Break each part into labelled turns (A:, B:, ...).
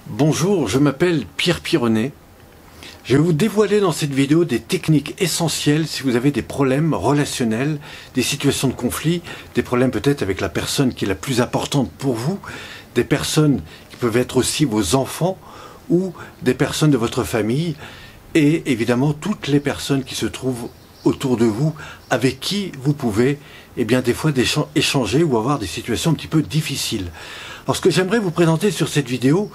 A: Bonjour, je m'appelle Pierre Pironnet. Je vais vous dévoiler dans cette vidéo des techniques essentielles si vous avez des problèmes relationnels, des situations de conflit, des problèmes peut-être avec la personne qui est la plus importante pour vous, des personnes qui peuvent être aussi vos enfants ou des personnes de votre famille et évidemment toutes les personnes qui se trouvent autour de vous avec qui vous pouvez des fois échanger ou avoir des situations un petit peu difficiles. Alors ce que j'aimerais vous présenter sur cette vidéo,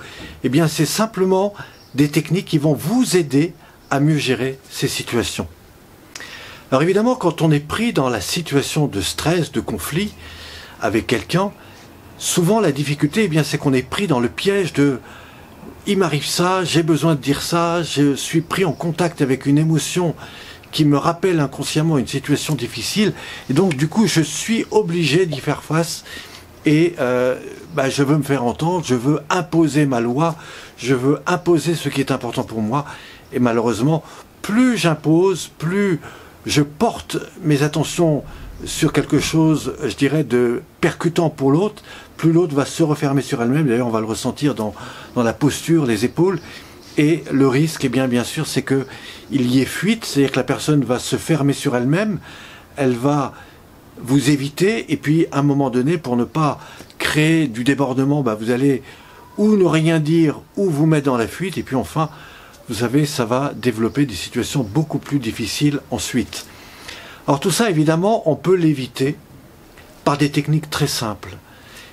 A: c'est simplement des techniques qui vont vous aider à mieux gérer ces situations. Alors évidemment, quand on est pris dans la situation de stress, de conflit avec quelqu'un, souvent la difficulté, c'est qu'on est pris dans le piège de « il m'arrive ça, j'ai besoin de dire ça, je suis pris en contact avec une émotion qui me rappelle inconsciemment une situation difficile, et donc du coup je suis obligé d'y faire face. Et je veux me faire entendre, je veux imposer ma loi, je veux imposer ce qui est important pour moi. Et malheureusement, plus j'impose, plus je porte mes attentions sur quelque chose, je dirais, de percutant pour l'autre, plus l'autre va se refermer sur elle-même. D'ailleurs, on va le ressentir dans la posture, les épaules. Et le risque, bien sûr, c'est qu'il y ait fuite, c'est-à-dire que la personne va se fermer sur elle-même, elle va vous éviter, et puis à un moment donné, pour ne pas créer du débordement, vous allez ou ne rien dire, ou vous mettre dans la fuite, et puis enfin, vous savez, ça va développer des situations beaucoup plus difficiles ensuite. Alors tout ça, évidemment, on peut l'éviter par des techniques très simples.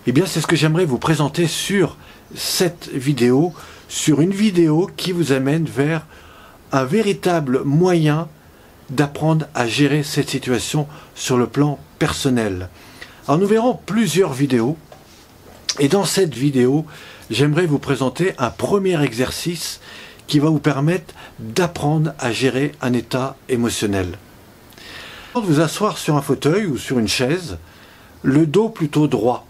A: C'est ce que j'aimerais vous présenter sur cette vidéo, sur une vidéo qui vous amène vers un véritable moyen d'apprendre à gérer cette situation sur le plan personnel. Alors nous verrons plusieurs vidéos et dans cette vidéo j'aimerais vous présenter un premier exercice qui va vous permettre d'apprendre à gérer un état émotionnel. Vous asseoir sur un fauteuil ou sur une chaise, le dos plutôt droit.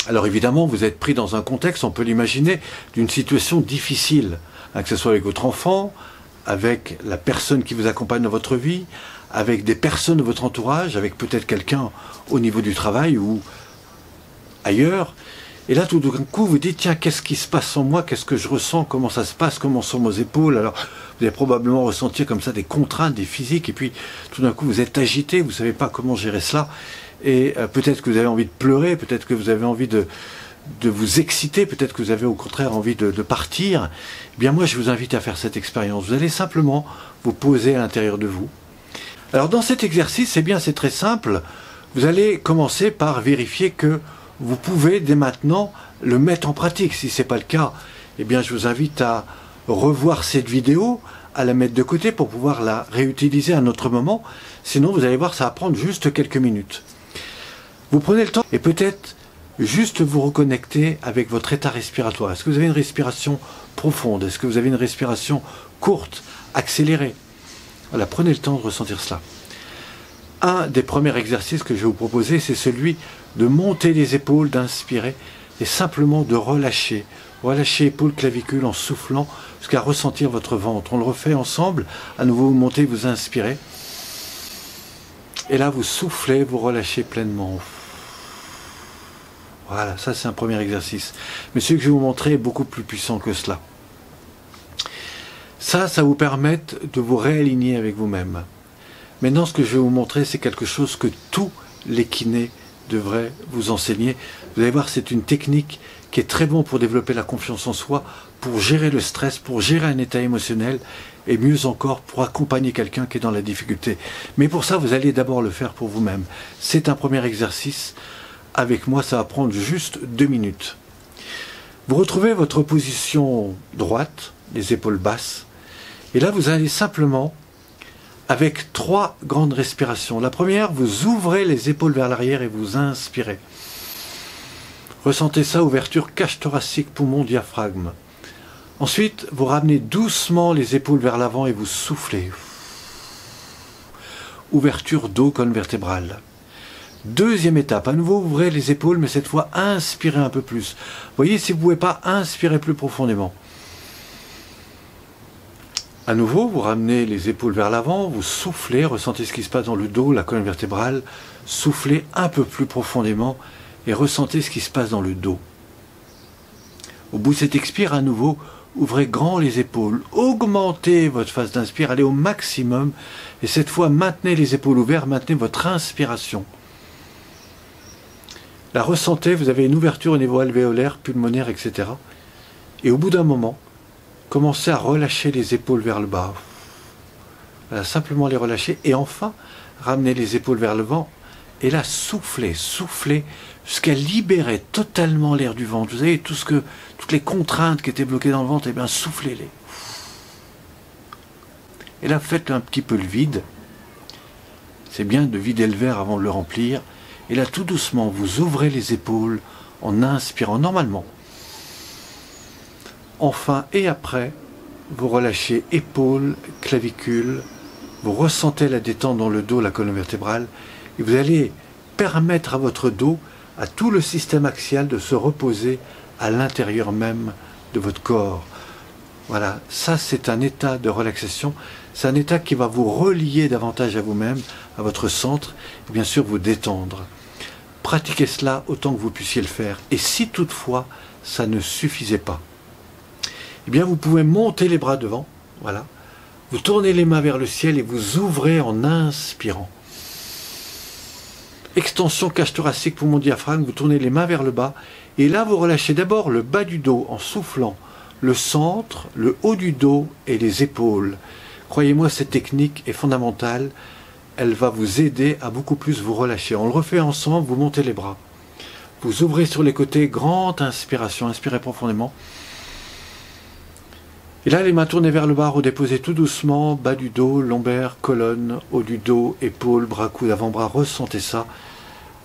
A: Alors évidemment vous êtes pris dans un contexte, on peut l'imaginer, d'une situation difficile, que ce soit avec votre enfant, avec la personne qui vous accompagne dans votre vie, avec des personnes de votre entourage, avec peut-être quelqu'un au niveau du travail ou ailleurs. Et là, tout d'un coup, vous dites, tiens, qu'est-ce qui se passe en moi? Qu'est-ce que je ressens? Comment ça se passe? Comment sont mes épaules? Alors, vous allez probablement ressentir comme ça des contraintes, des physiques, et puis tout d'un coup, vous êtes agité, vous ne savez pas comment gérer cela. Et peut-être que vous avez envie de pleurer, peut-être que vous avez envie de vous exciter, peut-être que vous avez au contraire envie de partir. Moi je vous invite à faire cette expérience. Vous allez simplement vous poser à l'intérieur de vous. Alors dans cet exercice, c'est très simple. Vous allez commencer par vérifier que vous pouvez dès maintenant le mettre en pratique. Si ce n'est pas le cas, je vous invite à revoir cette vidéo, à la mettre de côté pour pouvoir la réutiliser à un autre moment. Sinon vous allez voir, ça va prendre juste quelques minutes. Vous prenez le temps et peut-être juste vous reconnecter avec votre état respiratoire. Est-ce que vous avez une respiration profonde? Est-ce que vous avez une respiration courte, accélérée? Voilà, prenez le temps de ressentir cela. Un des premiers exercices que je vais vous proposer, c'est celui de monter les épaules, d'inspirer et simplement de relâcher. Relâchez épaules, clavicules en soufflant jusqu'à ressentir votre ventre. On le refait ensemble. À nouveau, vous montez, vous inspirez. Et là, vous soufflez, vous relâchez pleinement. Voilà, ça c'est un premier exercice. Mais celui que je vais vous montrer est beaucoup plus puissant que cela. Ça vous permet de vous réaligner avec vous-même. Maintenant, ce que je vais vous montrer, c'est quelque chose que tous les kinés devraient vous enseigner. Vous allez voir, c'est une technique qui est très bonne pour développer la confiance en soi, pour gérer le stress, pour gérer un état émotionnel, et mieux encore, pour accompagner quelqu'un qui est dans la difficulté. Mais pour ça, vous allez d'abord le faire pour vous-même. C'est un premier exercice. Avec moi, ça va prendre juste 2 minutes. Vous retrouvez votre position droite, les épaules basses. Et là, vous allez simplement, avec 3 grandes respirations. La première, vous ouvrez les épaules vers l'arrière et vous inspirez. Ressentez ça, ouverture cage thoracique, poumon, diaphragme. Ensuite, vous ramenez doucement les épaules vers l'avant et vous soufflez. Ouverture dos, colonne vertébrale. Deuxième étape, à nouveau ouvrez les épaules, mais cette fois inspirez un peu plus. Voyez si vous ne pouvez pas inspirer plus profondément. À nouveau, vous ramenez les épaules vers l'avant, vous soufflez, ressentez ce qui se passe dans le dos, la colonne vertébrale, soufflez un peu plus profondément et ressentez ce qui se passe dans le dos. Au bout de cet expire, à nouveau, ouvrez grand les épaules, augmentez votre phase d'inspire, allez au maximum, et cette fois, maintenez les épaules ouvertes, maintenez votre inspiration. La ressentez, vous avez une ouverture au niveau alvéolaire, pulmonaire, etc. Et au bout d'un moment, commencez à relâcher les épaules vers le bas. Voilà, simplement les relâcher, et enfin, ramenez les épaules vers le vent, et là, soufflez, soufflez, jusqu'à libérer totalement l'air du ventre. Vous savez, toutes les contraintes qui étaient bloquées dans le ventre, eh bien, soufflez-les. Et là, faites un petit peu le vide. C'est bien de vider le verre avant de le remplir. Et là, tout doucement, vous ouvrez les épaules en inspirant normalement. Enfin, et après, vous relâchez épaules, clavicules, vous ressentez la détente dans le dos, la colonne vertébrale, et vous allez permettre à votre dos, à tout le système axial de se reposer à l'intérieur même de votre corps. Voilà, ça c'est un état de relaxation, c'est un état qui va vous relier davantage à vous-même, à votre centre, et bien sûr vous détendre. Pratiquez cela autant que vous puissiez le faire, et si toutefois ça ne suffisait pas, eh bien vous pouvez monter les bras devant, voilà, vous tournez les mains vers le ciel et vous ouvrez en inspirant. Extension cage thoracique, poumon diaphragme, vous tournez les mains vers le bas, et là vous relâchez d'abord le bas du dos en soufflant, le centre, le haut du dos et les épaules. Croyez-moi, cette technique est fondamentale, elle va vous aider à beaucoup plus vous relâcher. On le refait ensemble, vous montez les bras. Vous ouvrez sur les côtés, grande inspiration, inspirez profondément. Et là, les mains tournées vers le bas, redéposez tout doucement, bas du dos, lombaire, colonne, haut du dos, épaules, bras, coudes, avant-bras, ressentez ça.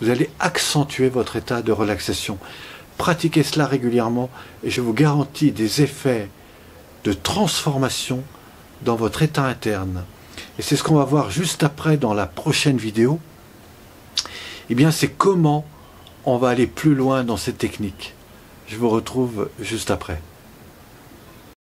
A: Vous allez accentuer votre état de relaxation. Pratiquez cela régulièrement et je vous garantis des effets de transformation dans votre état interne. Et c'est ce qu'on va voir juste après dans la prochaine vidéo. Eh bien, c'est comment on va aller plus loin dans cette technique. Je vous retrouve juste après.